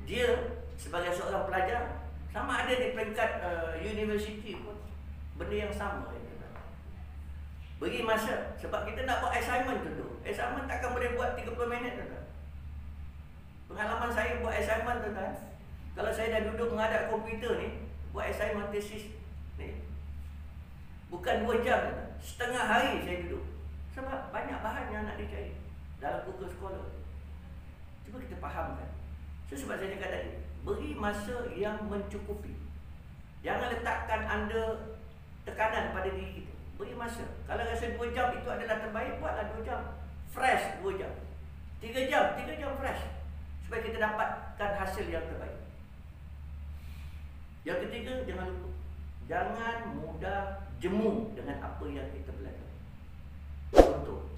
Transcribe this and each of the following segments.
dia sebagai seorang pelajar sama ada di peringkat universiti pun benda yang sama. Beri masa, sebab kita nak buat assignment tu. Assignment takkan boleh buat 30 minit tu. Pengalaman saya buat assignment tu, kalau saya dah duduk menghadap komputer ni, buat assignment tesis ni, bukan 2 jam, setengah hari saya duduk. Sebab banyak bahan yang nak dicari dalam buku sekolah. Cuba kita fahamkan. So, sebab saya cakap tadi, beri masa yang mencukupi. Jangan letakkan anda tekanan pada diri kita. Beri masa. Kalau rasa 2 jam itu adalah terbaik, buatlah 2 jam. Fresh 2 jam. 3 jam fresh. Supaya kita dapatkan hasil yang terbaik. Yang ketiga, jangan lupa. Jangan mudah jemu dengan apa yang kita belajar. Contoh.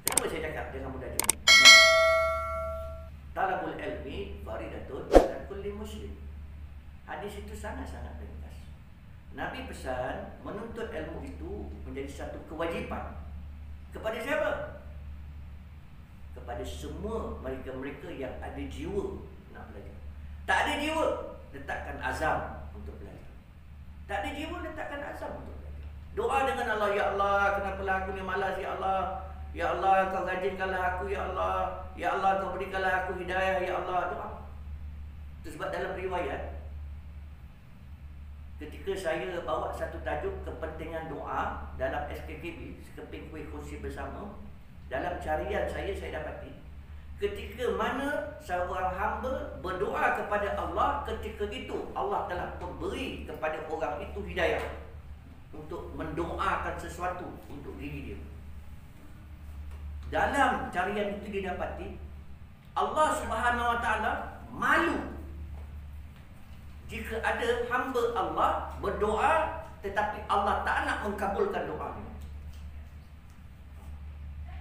Kenapa saya cakap jangan mudah jemu? Talabul ilmi faridatun ala kulli muslim. Hadis itu sangat-sangat ringkas. Nabi pesan menuntut ilmu itu menjadi satu kewajipan. Kepada siapa? Kepada semua mereka-mereka yang ada jiwa nak belajar. Tak ada jiwa, letakkan azam untuk belajar. Tak ada jiwa, letakkan azam untuk belajar. Doa dengan Allah, ya Allah, kenapalah aku ni malas, ya Allah. Ya Allah, kau rajinkanlah aku, ya Allah. Ya Allah, kau berikanlah aku hidayah, ya Allah. Doa. Itu sebab dalam riwayat, ketika saya bawa satu tajuk kepentingan doa dalam SKKB, sekeping kuih kursi bersama, dalam carian saya dapati ketika mana seorang hamba berdoa kepada Allah, ketika itu Allah telah memberi kepada orang itu hidayah untuk mendoakan sesuatu untuk diri dia. Dalam carian itu didapati Allah Subhanahu Wa Taala malu jika ada hamba Allah berdoa tetapi Allah tak nak mengkabulkan doanya.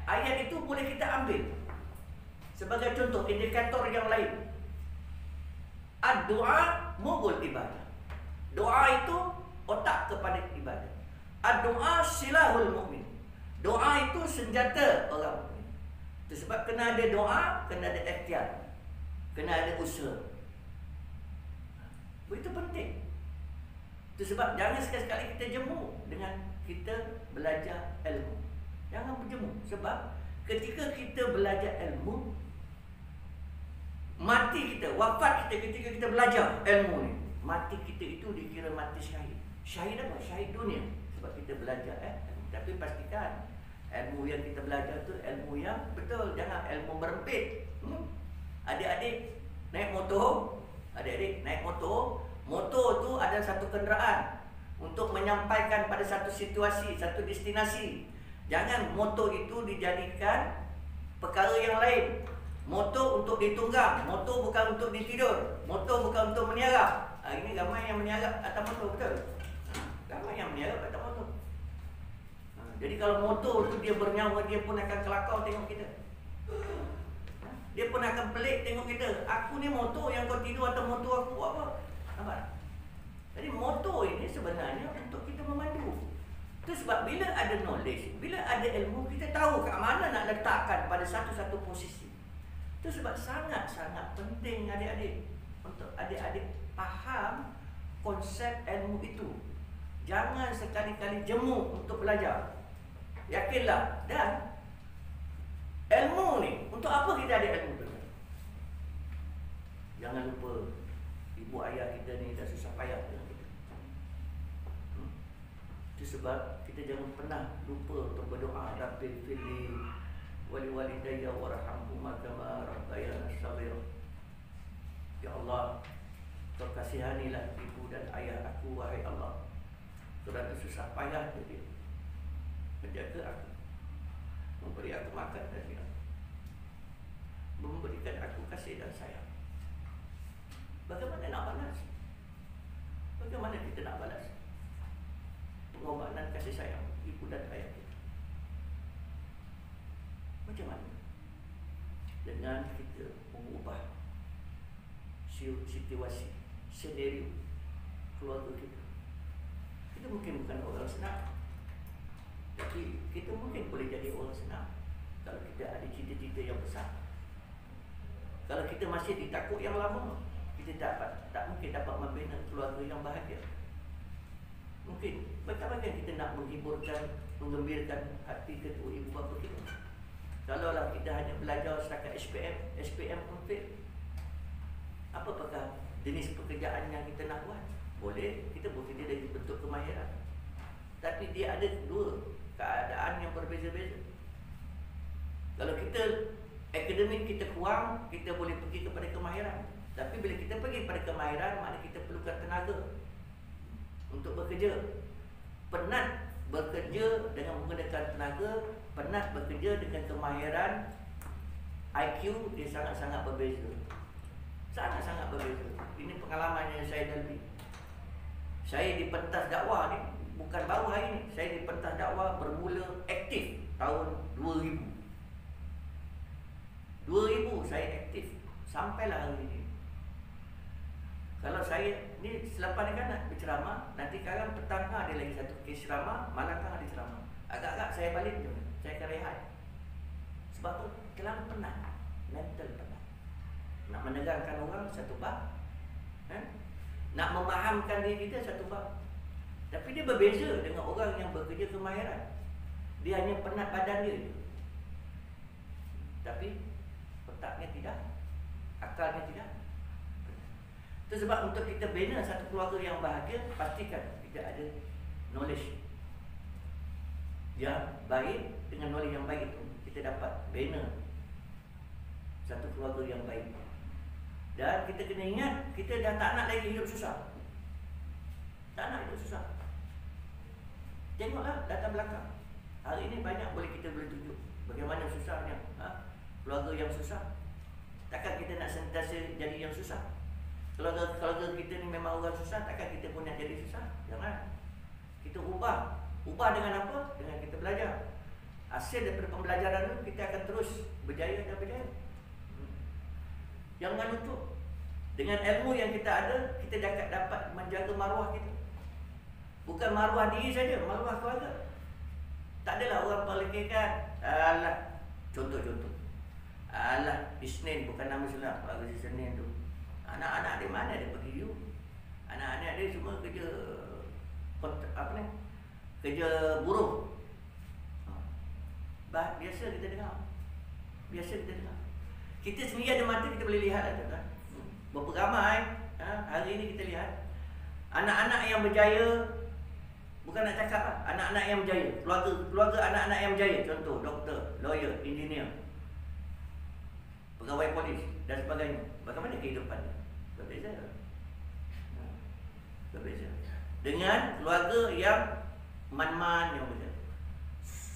Ayat itu boleh kita ambil sebagai contoh indikator yang lain. Ad-doa mughul ibadah. Doa itu otak kepada ibadah. Ad-doa silahul mukmin. Doa itu senjata orang mukmin. Itu sebab kena ada doa, kena ada ikhtiar, kena ada usaha. Itu penting. Itu sebab jangan sekali-kali kita jemu dengan kita belajar ilmu. Jangan berjemu. Sebab ketika kita belajar ilmu, mati kita, wafat kita ketika kita belajar ilmu ni, mati kita itu dikira mati syahid. Syahid apa? Syahid dunia. Sebab kita belajar Tapi pastikan ilmu yang kita belajar tu ilmu yang betul. Jangan ilmu berempit. Adik-adik naik motor, motor tu ada satu kenderaan untuk menyampaikan pada satu situasi, satu destinasi. Jangan motor itu dijadikan perkara yang lain. Motor untuk ditunggang, motor bukan untuk ditidur, motor bukan untuk meniarap. Ini ramai yang meniarap atas motor, betul? Ramai yang meniarap atas motor. Jadi kalau motor tu dia bernyawa, dia pun akan kelakar tengok kita. Dia pun akan pelik tengok kita. Aku ni motor yang kau tidur atas motor aku buat apa? Nampak? Jadi motor ini sebenarnya untuk kita memandu. Itu sebab bila ada knowledge, bila ada ilmu, kita tahu kat mana nak letakkan pada satu-satu posisi. Itu sebab sangat-sangat penting adik-adik, untuk adik-adik faham konsep ilmu itu. Jangan sekali-kali jemu untuk belajar. Yakinlah. Dan ilmu ni, untuk apa kita ada ilmu tu? Jangan lupa, ibu ayah kita ni dah susah payah dengan kita. Itu sebab kita jangan pernah lupa untuk berdoa, Rabbil firli wali walidayya warhamhuma kama rabbayana shaghira. Ya Allah, Kau kasihanilah ibu dan ayah aku, wahai Allah. Kerana susah payah dia menjaga aku, memberi aku makan dan minum, memberikan aku kasih dan sayang. Bagaimana nak balas? Bagaimana kita nak balas pengorbanan kasih sayang ibu dan ayah kita? Macam mana? Dengan kita mengubah situasi, senario keluarga kita. Kita mungkin bukan orang senang, tapi kita mungkin boleh jadi orang senang kalau kita ada cita-cita yang besar. Kalau kita masih di takut yang lama, kita tak mungkin dapat membina keluarga yang bahagia. Mungkin bagaimana kita nak menghiburkan, menggembirakan hati kedua ibu bapa kita. Kalaulah kita hanya belajar setakat SPM pun fail. Apakah jenis pekerjaan yang kita nak buat? Boleh, kita bekerja dari bentuk kemahiran. Tapi dia ada dua keadaan yang berbeza-beza. Kalau kita akademik kita kurang, kita boleh pergi kepada kemahiran. Tapi bila kita pergi pada kemahiran, maknanya kita perlukan tenaga untuk bekerja. Penat bekerja dengan menggunakan tenaga, penat bekerja dengan kemahiran, IQ dia sangat-sangat berbeza. Sangat-sangat berbeza. Ini pengalaman yang saya lalui. Saya di pentas dakwah ni bukan baru hari ni. Saya di pentas dakwah bermula aktif tahun 2000. 2000 saya aktif sampailah hari ini. Kalau saya ni selepas ni kan nak berceramah, nanti sekarang petang ada lagi satu kes ceramah, malam kan ada ceramah. Agak-agak saya balik je, saya akan rehat. Sebab tu terlalu penat, mental penat. Nak menegangkan orang satu bab, nak memahamkan diri kita satu bab. Tapi dia berbeza dengan orang yang bekerja kemahiran. Dia hanya penat badan dia, tapi otaknya tidak, akalnya tidak. Itu sebab untuk kita bina satu keluarga yang bahagia, pastikan kita ada knowledge yang baik. Dengan knowledge yang baik itu kita dapat bina satu keluarga yang baik. Dan kita kena ingat, kita dah tak nak lagi hidup susah. Tak nak hidup susah. Tengoklah latar belakang. Hari ini banyak kita boleh tunjuk bagaimana susahnya keluarga yang susah. Takkan kita nak sentiasa jadi yang susah. Keluarga kita ni memang orang susah, takkan kita pun nak jadi susah. Jangan. Kita ubah. Ubah dengan apa? Dengan kita belajar. Hasil daripada pembelajaran tu, kita akan terus berjaya dan berjaya. Jangan lupa, dengan ilmu yang kita ada, kita dapat menjaga maruah kita. Bukan maruah diri saja, maruah keluarga. Tak adalah orang pelekehkan. Alah, contoh-contoh. Alah, Isnin bukan nama Islam, keluarga Isnin tu. Anak-anak dia mana dia pergi you? Anak-anak dia semua kerja kerja buruh. Biasa kita dengar. Biasa kita dengar. Kita sendiri ada mata, kita boleh lihat ada kan. Berapa ramai hari ini kita lihat anak-anak yang berjaya. Bukan nak cakap lah, anak-anak yang berjaya, keluarga anak-anak yang berjaya. Contoh doktor, lawyer, engineer, pegawai polis dan sebagainya. Bagaimana kehidupannya? Berbeza. Berbeza dengan keluarga yang man-man yang berbeza.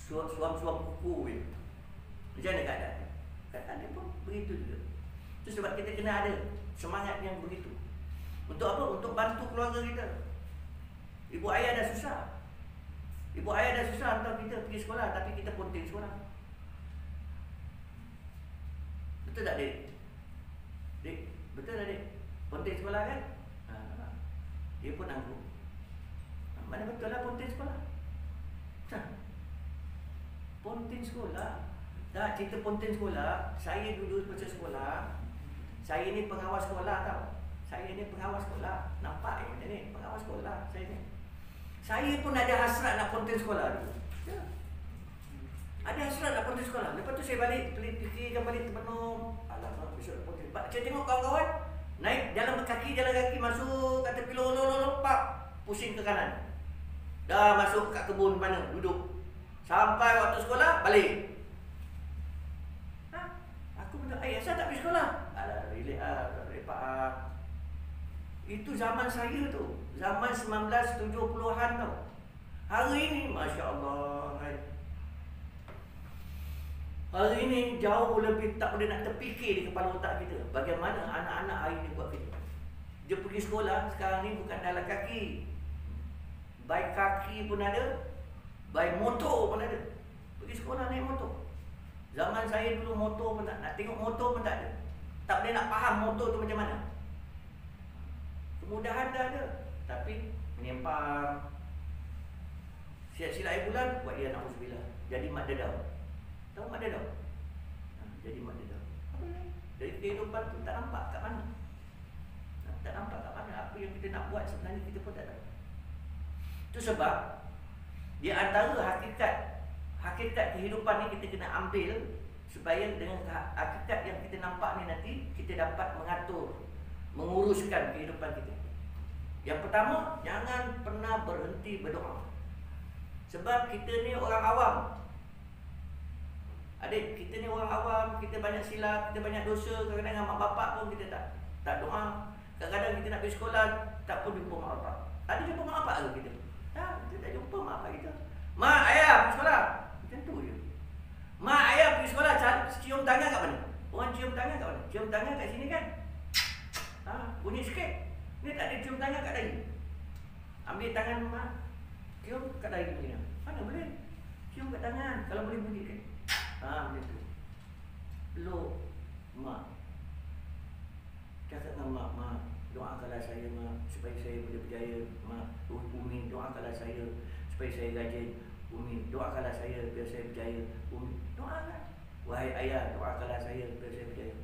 Suam-suam kuku je. Macam mana keadaan? Keadaan dia pun begitu juga. Itu sebab kita kena ada semangat yang begitu. Untuk apa? Untuk bantu keluarga kita. Ibu ayah dah susah. Ibu ayah dah susah hantar kita pergi sekolah, tapi kita ponting sekolah. Betul tak, Dik? Dik, betul tak, Dik? Ponting sekolah kan? Dia pun anggup. Mana betul lah ponting sekolah? Ponting sekolah. Tak, cerita ponting sekolah. Saya dulu macam sekolah. Saya ni pengawas sekolah tau. Saya ni pengawas sekolah. Nampak macam ni, pengawas sekolah saya ni. Saya pun ada hasrat nak ponting sekolah dulu. Ada hasrat nak ponting sekolah. Lepas tu saya balik, fikirkan balik terbenung. Alamak, besok nak ponting. Saya tengok kawan-kawan naik jalan kaki, masuk kat tepi lolo, pak, pusing ke kanan. Dah masuk kat kebun mana, duduk. Sampai waktu sekolah, balik. Aku bilang, asal tak pergi sekolah? Alah, lepak. Itu zaman saya tu. Zaman 1970-an tau. Hari ini, Masya Allah. Hari ini jauh lebih tak boleh nak terfikir di kepala otak kita. Bagaimana anak-anak hari ini buat kerja. Dia pergi sekolah, sekarang ni bukan jalan kaki. Baik kaki pun ada. Baik motor pun ada. Pergi sekolah naik motor. Zaman saya dulu motor pun tak, nak tengok motor pun tak ada. Tak boleh nak faham motor tu macam mana. Kemudahan dah ada, tapi menyempang. Silap-silap air bulan, buat dia na'udzubillah. Jadi mak dedau. Tahu mak dedau? Jadi mak dedau. Dari kehidupan tu tak nampak kat mana. kita nak buat sebenarnya kita pun tak tahu. Itu sebab di antara hakikat kehidupan ni kita kena ambil supaya dengan hakikat yang kita nampak ni nanti kita dapat mengatur, menguruskan kehidupan kita. Yang pertama, jangan pernah berhenti berdoa. Sebab kita ni orang awam. Adik, kita ni orang awam, kita banyak silap, kita banyak dosa. Kadang-kadang dengan mak bapak pun kita tak doa. Kadang-kadang kita nak pergi sekolah, tak pun jumpa mak bapak. Ada jumpa mak bapak ke kita? Kita tak jumpa mak bapak kita. Mak, ayah pergi sekolah. Macam tu je. Mak, ayah pergi sekolah, cium tangan kat mana? Orang cium tangan kat mana? Cium tangan kat sini kan? Bunyi sikit. Ni tak ada cium tangan kat dahi. Ambil tangan mak, cium kat dahi begini. Mana boleh? Cium kat tangan, kalau boleh bunyi kan? Macam tu. Peluk mak. Cakap dengan mak, doakanlah saya mak, supaya saya boleh berjaya. Mak, Umi, doakanlah saya supaya saya rajin. Umi, doakanlah saya biar saya berjaya. Umi, doakan. Wahai ayah, doakanlah saya biar saya berjaya.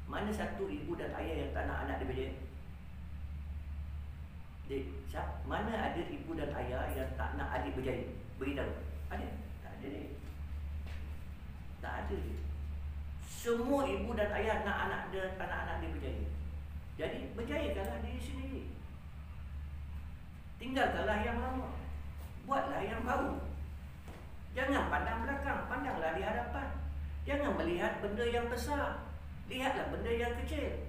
Mana satu ibu dan ayah yang tak nak anak dia berjaya? Mana ada ibu dan ayah yang tak nak adik berjaya? Beritahu. Ada? Tak ada ni. Tak ada. Semua ibu dan ayah nak anak-anak dia berjaya. Jadi berjayakanlah diri sendiri. Tinggalkanlah yang lama. Buatlah yang baru. Jangan pandang belakang, pandanglah di hadapan. Jangan melihat benda yang besar. Lihatlah benda yang kecil.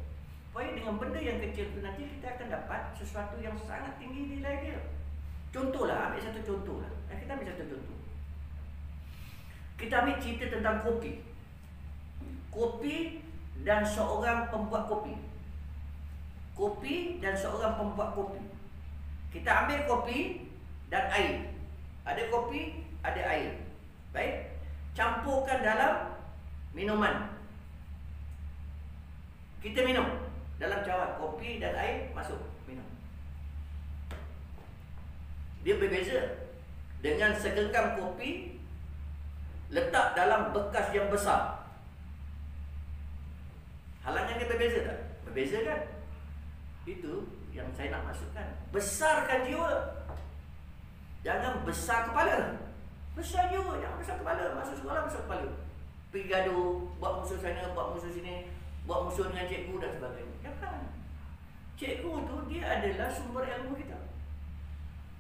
Supaya dengan benda yang kecil tu nanti kita akan dapat sesuatu yang sangat tinggi nilai dia. Contohlah, ambil satu contoh lah. Kita ambil satu contoh. Kita ambil cerita tentang kopi. Kopi dan seorang pembuat kopi. Kopi dan seorang pembuat kopi. Kita ambil kopi dan air. Ada kopi, ada air. Baik. Campurkan dalam minuman. Kita minum. Dalam cawan, kopi dan air masuk, minum. Dia berbeza. Dengan segenggam kopi letak dalam bekas yang besar. Halangan dia berbeza tak? Berbeza kan? Itu yang saya nak masukkan. Besarkan jiwa. Jangan besar kepala. Besar jiwa, jangan besar kepala. Masuk sekolah besar kepala. Pergi gaduh, buat musuh sana, buat musuh sini, buat musuh dengan cikgu dan sebagainya. Jangan. Cikgu tu dia adalah sumber ilmu kita.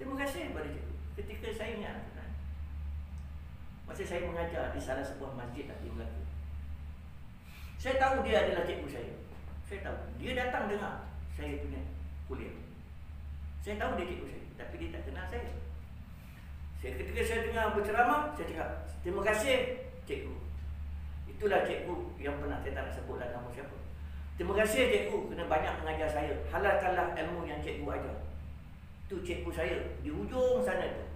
Terima kasih kepada cikgu. Ketika saya ingat, masa saya mengajar di salah sebuah masjid di Melaka, saya tahu dia adalah cikgu saya. Saya tahu. Dia datang dengar saya punya kuliah. Saya tahu dia cikgu saya, tapi dia tak kenal saya. Ketika saya dengar berceramah, saya cakap, terima kasih cikgu. Itulah cikgu yang pernah saya tak nak sebutlah nama siapa. Terima kasih cikgu kerana banyak mengajar saya. Halalkanlah ilmu yang cikgu ajar. Itu cikgu saya di hujung sana tu,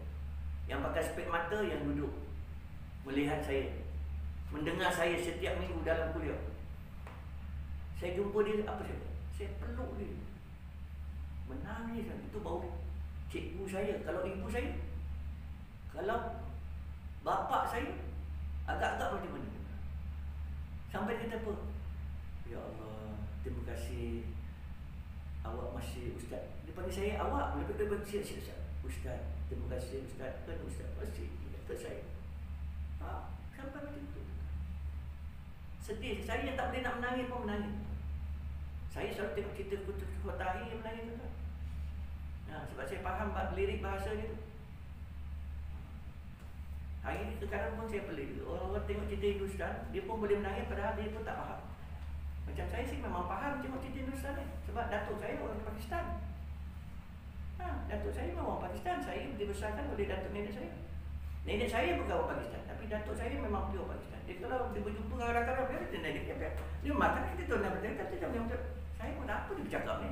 yang pakai spek mata, yang duduk melihat saya, mendengar saya setiap minggu dalam kuliah. Saya jumpa dia, apa saya peluk dia, menangis. Itu baru cikgu saya. Kalau ibu saya, kalau bapa saya, agak-agak macam mana. Sampai dia kata apa? Ya Allah, terima kasih. Awak masih ustaz. Dia panggil saya awak. Dia panggil siap. Ustaz, terima kasih ustaz. Kan ustaz masih kata saya. Sampai macam tu. Sedih. Saya yang tak boleh nak menangis pun menangis. Saya selalu tengok cerita Kutub Tahi yang menangis tu. Sebab saya faham lirik bahasa dia tu. Hari ni sekarang pun saya pelik. Orang-orang tengok cerita Hindustan, dia pun boleh menangis padahal dia pun tak faham. Macam saya sih memang faham tengok cerita Hindustan ni. Sebab datuk saya orang Pakistan. Datuk saya memang orang Pakistan. Saya dibesarkan oleh datuk nenek saya. Nenek saya bukan orang Pakistan, tapi datuk saya memang pure Pakistan. Dia kalau dia berjumpa dengan orang Arab, dia nenek dia. Dia makan kita tu nak bercakap, kita macam saya pun apa dia bercakap ni.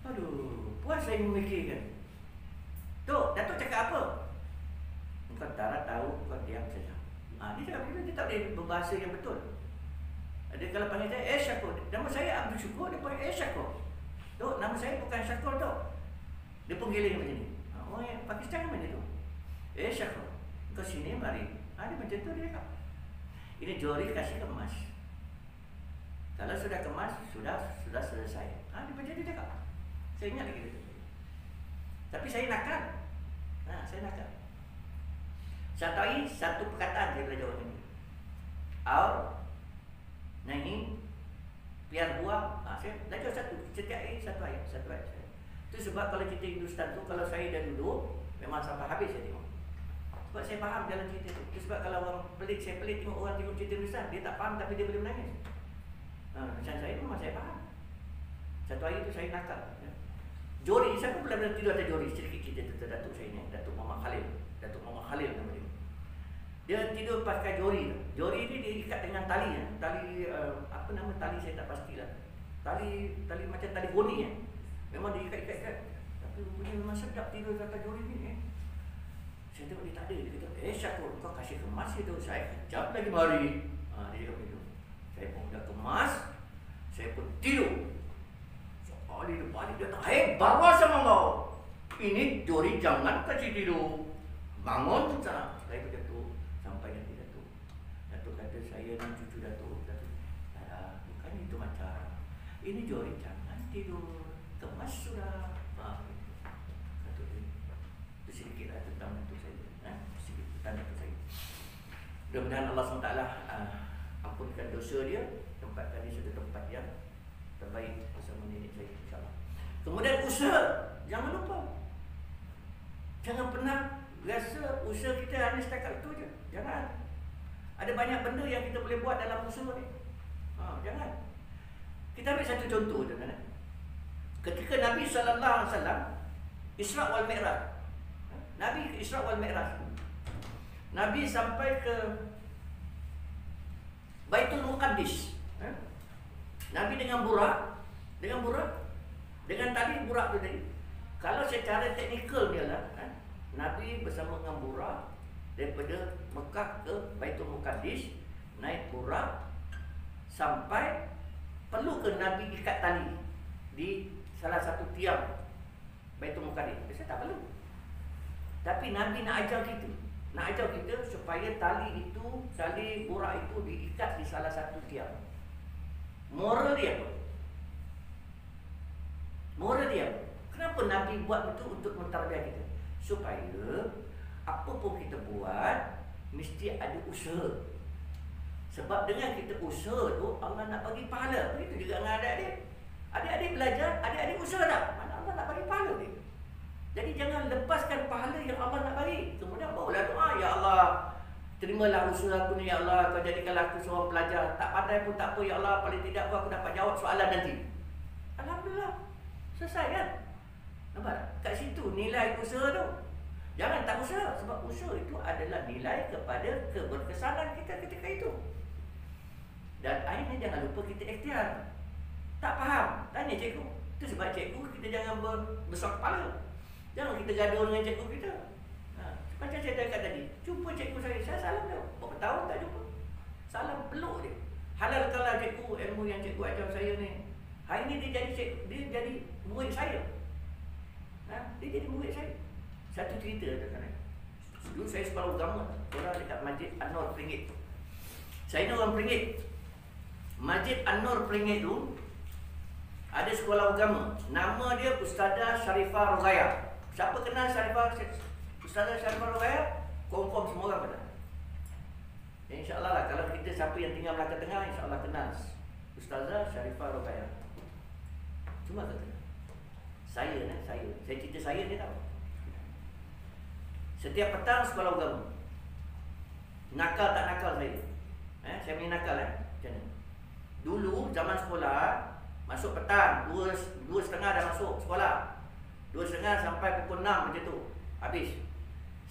Aduh, puas saya memikirkan. Tok, datuk cakap apa? Kau tak tahu, kau diam saja. Dia cakap begitu, dia tak boleh berbahasa yang betul. Dia kalau panggil saya, Syakur. Nama saya Abdul Syukur, dia panggil Syakur. Tok, nama saya bukan Syakur, Tok. Dia pun giling macam ni. Orang yang Pakistan macam tu. Syakur, kau sini mari. Dia macam tu dia cakap. Ini jori kasih kemas. Kalau sudah kemas, sudah selesai. Dia macam tu cakap. Saya ingat lagi itu. Tapi saya nakal. Saya nakal. Satu hari, satu perkataan saya belajar orang ini. Aur, nahi, biar buang. Saya belajar setiap hari satu ayat. Itu sebab kalau kita Hindustan tu, kalau saya dah duduk, memang sampai habis saya tengok. Sebab saya faham jalan cerita tu. Itu sebab kalau orang pelik, saya pelik tengok orang tengok cerita Hindustan, dia tak faham tapi dia boleh menangis. Macam saya memang saya faham. Satu hari tu saya nakal. Jori, siapa pula tidur atas jori? Sedikit cerita tu Datuk saya ni, Datuk Muhammad Khalil nama dia. Dia tidur pakai jori. Jori ni dia ikat dengan tali. Tali apa nama tali saya tak pastilah. Tali macam tali goni. Memang dia ikat. Tapi rupanya memang sedap tidur atas jori ni. Saya tengok dia tak ada. Dia kata, Syakur, kau kasih kemas itu. Saya kejap lagi mari. Dia cakap begitu. Saya pun dah kemas. Saya pun tidur. Dia balik, dia kata, bawa sama kau. Ini jori jangan kasih tidur. Bangun sana. Saya berjatuh. Sampai nanti Datuk. Datuk kata, saya dan cucu Datuk. Bukan itu macam. Ini jori jangan tidur. Kemas sudah. Datuk ini. Itu sedikit lah tentang Datuk saya. Sedikit tentang Datuk saya. Mudah-mudahan Allah SWT ampunkan dosa dia. Tempatkan dia satu tempat yang terbaik bersama nenek saya, insyaAllah. Kemudian usaha, jangan lupa. Jangan pernah rasa usaha kita hanya setakat itu je. Jangan. Ada banyak benda yang kita boleh buat dalam usaha ni. Jangan. Kita ambil satu contoh, tuan-tuan. Ketika Nabi SAW Isra' wal Mi'raj. Nabi Isra' wal Mi'raj. Nabi sampai ke Baitul Muqaddis. Nabi dengan burak, dengan tali burak tu tadi. Kalau secara teknikal dia lah, Nabi bersama dengan burak daripada Mekah ke Baitul Muqaddis, naik burak sampai perlu ke Nabi ikat tali di salah satu tiang Baitul Muqaddis. Biasa tak perlu. Tapi Nabi nak ajar kita supaya tali burak itu diikat di salah satu tiang. Moral dia apa? Kenapa Nabi buat itu untuk mentarbiah kita? Supaya apa pun kita buat mesti ada usaha. Sebab dengan kita usaha tu Allah nak bagi pahala. Begitu juga dengan adik-adik. Adik-adik belajar, adik-adik usaha tak? Mana Allah nak bagi pahala dia. Jadi jangan lepaskan pahala yang Allah nak bagi. Kemudian barulah doa, ya Allah, terimalah usaha aku ni, ya Allah. Kau jadikanlah aku seorang pelajar. Tak pandai pun tak apa, ya Allah. Paling tidak aku dapat jawab soalan nanti. Alhamdulillah. Selesai kan? Nampak tak? Kat situ nilai usaha tu. Jangan tak usaha. Sebab usaha itu adalah nilai kepada keberkesanan kita ketika itu. Dan akhirnya jangan lupa kita ikhtiar. Tak faham, tanya cikgu. Itu sebab cikgu kita jangan besar kepala. Jangan kita gaduh dengan cikgu kita. Macam saya cakap tadi, jumpa cikgu saya salam dia. Berapa tahun tak jumpa. Salam peluk dia. Halalkanlah cikgu ilmu yang cikgu ajar saya ni. Hari ni dia jadi murid saya. Dia jadi murid saya. Satu cerita tuan-tuan. Dulu saya sekolah agama, sekolah dekat Masjid An-Nur Peringit. Saya ni orang Peringit. Masjid An-Nur Peringit tu ada sekolah agama. Nama dia Ustazah Sharifah Ruqayyah. Siapa kenal Ustazah Sharifah Ruqayyah? Confirm semua orang kenal. InsyaAllah lah, kalau kita siapa yang tinggal Melaka Tengah, insyaAllah kenal Ustazah Sharifah Ruqayyah. Cuma tak kenal. Saya cerita saya ni tahu. Setiap petang sekolah agama. Nakal tak nakal saya. Saya punya nakal macam ni. Dulu zaman sekolah, masuk petang 2:30 dah masuk sekolah. 2:30 sampai pukul 6 macam tu. Habis.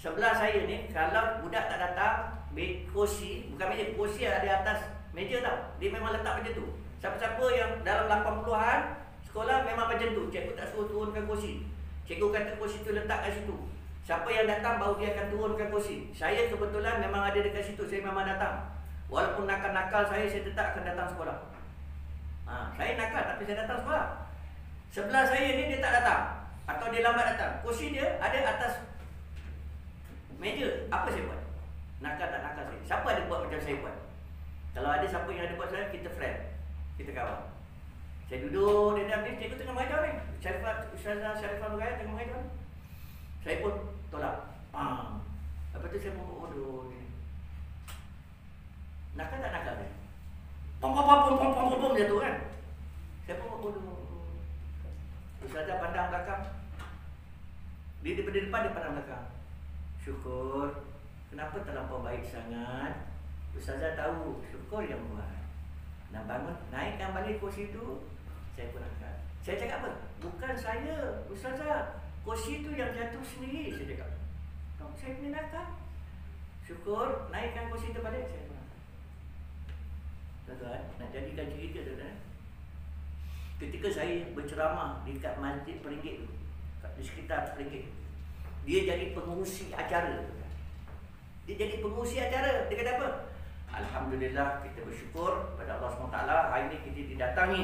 Sebelah saya ni, kalau budak tak datang, kursi, bukan meja, kursi ada atas meja tau. Dia memang letak macam tu. Siapa-siapa yang dalam 80-an sekolah memang macam tu. Cikgu tak suruh turunkan kursi. Cikgu kata kursi tu letak kat situ. Siapa yang datang baru dia akan turunkan kursi. Saya kebetulan memang ada dekat situ. Saya memang datang. Walaupun nakal-nakal saya tetap akan datang sekolah. Saya nakal tapi saya datang sekolah. Sebelah saya ni dia tak datang. Atau dia lambat datang. Kursi dia ada atas meja. Apa saya buat? Nakal tak nakal saya. Siapa ada buat macam saya buat? Kalau ada siapa yang ada buat saya, kita friend. Kita kawan. Saya duduk, dia dah habis, cikgu tengah mengajar ni. Ustazah Syarifah Nuraya tengok mai tuan. Saya pun tolak. Lepas tu saya pun bodoh ni. Nakal tak nakal dia? Pom dia tu kan. Saya pun bodoh. Ustazah pandang belakang. Dia daripada depan, dia pandang belakang. Syukur. Kenapa terlampau baik sangat? Ustazah tahu, syukur yang buat. Nak bangun, naikkan balik kursi tu. Saya pun angkat. Saya cakap apa? Bukan saya, Ustazah. Kursi tu yang jatuh sendiri. Saya cakap, saya punya nakal. Syukur, naikkan kursi tu balik. Saya pun angkat. Tuan-tuan, nak jadikan cerita tuan-tuan. Ketika saya berceramah di kat Masjid Peringgit tu, di sekitar Peringgit, dia jadi pengurusi acara. Dia jadi pengurusi acara. Dia kata apa? Alhamdulillah, kita bersyukur pada Allah SWT. Hari ini kita didatangi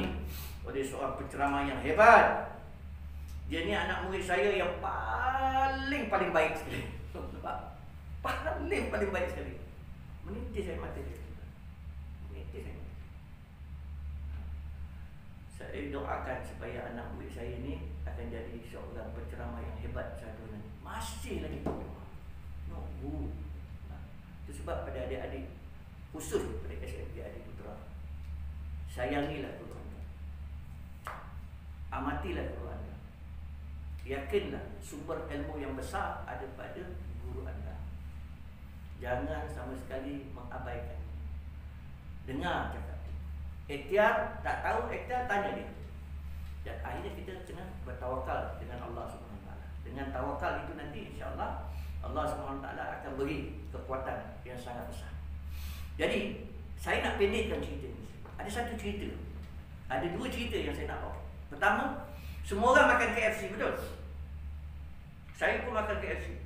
oleh seorang penceramah yang hebat. Dia ni anak murid saya yang paling baik sekali. Paling baik sekali. Menitis saya mata dia. Menitis saya. Saya doakan supaya anak murid saya ni akan jadi seorang penceramah yang hebat satu nanti. Masih lagi berdoa. Nunggu. Itu sebab pada adik-adik, khusus pada SMK Adik Putra, sayangilah guru anda. Amatilah guru anda. Yakinlah sumber ilmu yang besar ada pada guru anda. Jangan sama sekali mengabaikan. Dengar cakap. Ikhtiar, tak tahu ikhtiar, tanya dia. Dan akhirnya kita kena bertawakal dengan Allah SWT. Dengan tawakal itu nanti insya-Allah Allah SWT akan beri kekuatan yang sangat besar. Jadi, saya nak pendekkan cerita ni. Ada satu cerita. Ada dua cerita yang saya nak bawa. Pertama, semua orang makan KFC, betul? Saya pun makan KFC.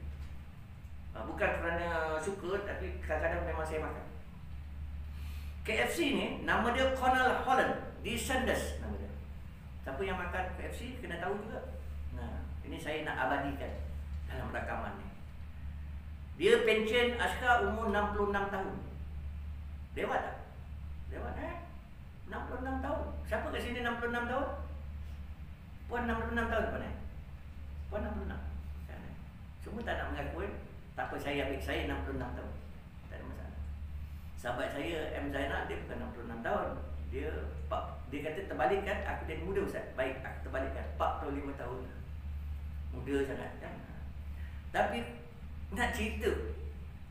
Bukan kerana suka, tapi kadang-kadang memang saya makan. KFC ni, nama dia Cornell Holland Descendants nama dia. Siapa yang makan KFC kena tahu juga. Nah, ini saya nak abadikan dalam rakaman ni. Dia pencen askar umur 66 tahun. Lewat tak? Lewat 66 tahun. Siapa kat sini 66 tahun? Puan 66 tahun puan Puan 66. Semua tak nak mengaku kan? Tak apa, saya ambil saya 66 tahun. Tak ada masalah. Sahabat saya M. Zainal, dia bukan 66 tahun. Dia kata terbalikkan, aku jadi muda Ustaz. Baik, aku terbalikkan 45 tahun. Muda sangat kan? Tapi nak cerita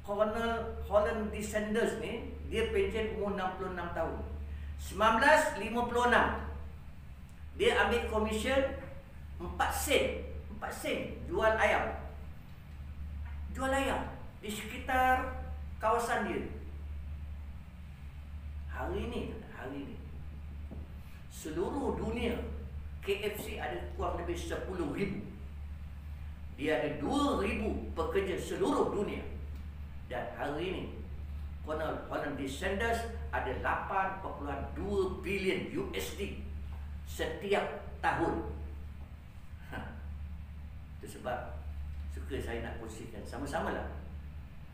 Cornell Holland Descendants ni, dia pencen umur 66 tahun. 1956 dia ambil komisen 4 sen jual ayam. Jual ayam di sekitar kawasan dia. Hari ini seluruh dunia KFC ada kurang lebih 10,000. Dia ada 2,000 pekerja seluruh dunia. Dan hari ini Cornell Holland Descendants ada 8.2 bilion USD setiap tahun. Itu sebab suka saya nak kongsikan. Sama-samalah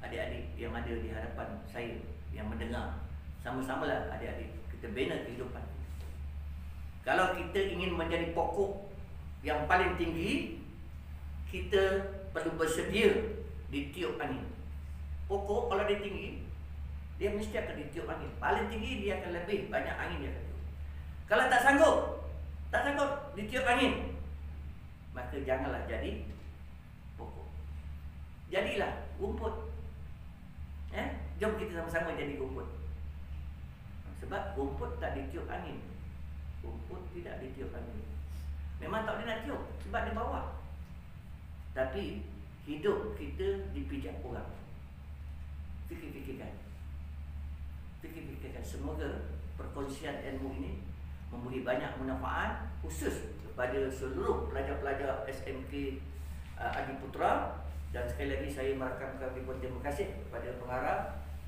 adik-adik yang ada di hadapan saya yang mendengar. Sama-samalah adik-adik, kita bina kehidupan. Kalau kita ingin menjadi pokok yang paling tinggi, kita perlu bersedia ditiup angin. Pokok kalau dia tinggi, dia mesti akan ditiup angin. Paling tinggi dia akan lebih banyak angin dia akan tiup. Kalau tak sanggup ditiup angin, maka janganlah jadi pokok. Jadilah rumput. Jom kita sama-sama jadi rumput. Sebab rumput tak ditiup angin. Rumput tidak ditiup angin. Memang tak boleh nak tiup sebab dia bawah. Tapi hidup kita dipijak orang. Fikir-fikirkan. Semoga perkongsian ilmu ini memberi banyak manfaat khusus kepada seluruh pelajar-pelajar SMK Adi Putra. Dan sekali lagi saya merakamkan ribuan terima kasih kepada pengarah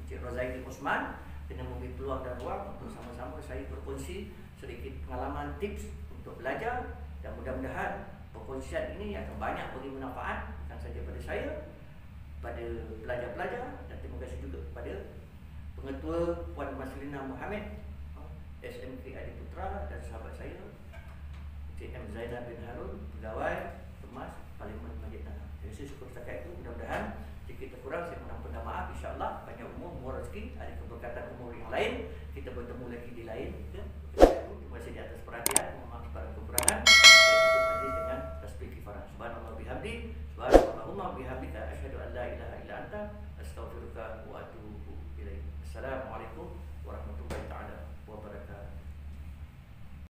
Encik Rozaidi Osman kena memberi peluang dan ruang untuk sama-sama saya berkongsi sedikit pengalaman, tips untuk belajar. Dan mudah-mudahan perkongsian ini akan banyak beri manfaat bukan saja pada saya, pada pelajar-pelajar, dan terima kasih juga kepada Pengetua Puan Maslina Mohammed SMK Adi Putra dan sahabat saya TM Zainal bin Harun, pegawai Kemas Parlimen Masjid Tanah. Jadi saya syukur setakat itu. Mudah-mudahan jika kita kurang, saya minta maaf. InsyaAllah banyak umur, murah rezeki, ada keberkatan umur yang lain. Kita bertemu lagi di lain. Terima kasih di atas perhatian. Mohon maaf kepada kekurangan. Saya tutup majlis dengan tasbih kifarah. Subhanallah bihamdi, subhanallahumma bihamdika, asyhadu an la ilaha illa anta, astaghfiruka wa atubu ilaik. Assalamualaikum warahmatullahi taala wabarakatuh.